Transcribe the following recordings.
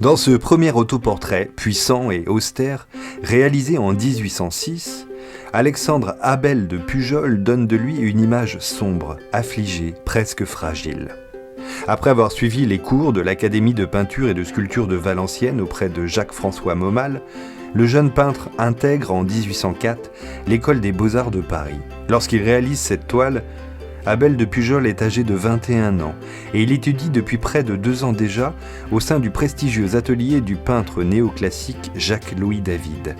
Dans ce premier autoportrait, puissant et austère, réalisé en 1806, Alexandre Abel de Pujol donne de lui une image sombre, affligée, presque fragile. Après avoir suivi les cours de l'Académie de peinture et de sculpture de Valenciennes auprès de Jacques-François Maumal, le jeune peintre intègre en 1804 l'École des Beaux-Arts de Paris. Lorsqu'il réalise cette toile, Abel de Pujol est âgé de 21 ans et il étudie depuis près de 2 ans déjà au sein du prestigieux atelier du peintre néoclassique Jacques-Louis David.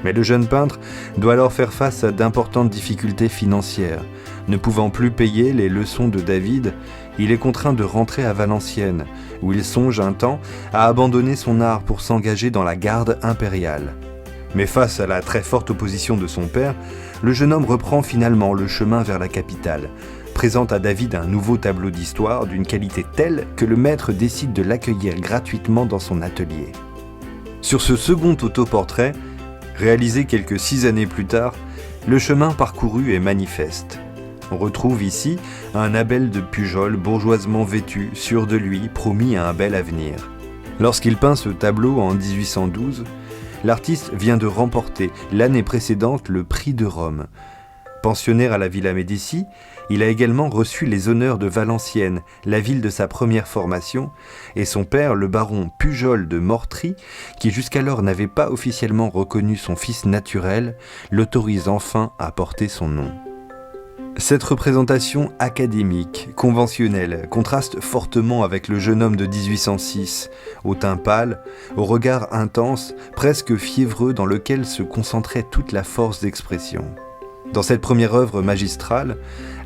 Mais le jeune peintre doit alors faire face à d'importantes difficultés financières. Ne pouvant plus payer les leçons de David, il est contraint de rentrer à Valenciennes, où il songe un temps à abandonner son art pour s'engager dans la garde impériale. Mais face à la très forte opposition de son père, le jeune homme reprend finalement le chemin vers la capitale, présente à David un nouveau tableau d'histoire d'une qualité telle que le maître décide de l'accueillir gratuitement dans son atelier. Sur ce second autoportrait, réalisé quelques 6 années plus tard, le chemin parcouru est manifeste. On retrouve ici un Abel de Pujol bourgeoisement vêtu, sûr de lui, promis à un bel avenir. Lorsqu'il peint ce tableau en 1812, l'artiste vient de remporter l'année précédente le prix de Rome. Pensionnaire à la Villa Médicis, il a également reçu les honneurs de Valenciennes, la ville de sa première formation, et son père, le baron Pujol de Mortry, qui jusqu'alors n'avait pas officiellement reconnu son fils naturel, l'autorise enfin à porter son nom. Cette représentation académique, conventionnelle, contraste fortement avec le jeune homme de 1806, au teint pâle, au regard intense, presque fiévreux dans lequel se concentrait toute la force d'expression. Dans cette première œuvre magistrale,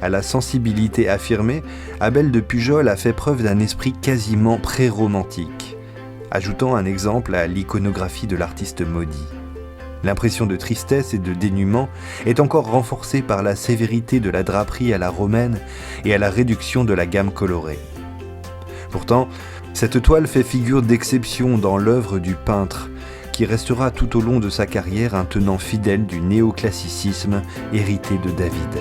à la sensibilité affirmée, Abel de Pujol a fait preuve d'un esprit quasiment pré-romantique, ajoutant un exemple à l'iconographie de l'artiste maudit. L'impression de tristesse et de dénuement est encore renforcée par la sévérité de la draperie à la romaine et à la réduction de la gamme colorée. Pourtant, cette toile fait figure d'exception dans l'œuvre du peintre, qui restera tout au long de sa carrière un tenant fidèle du néoclassicisme hérité de David.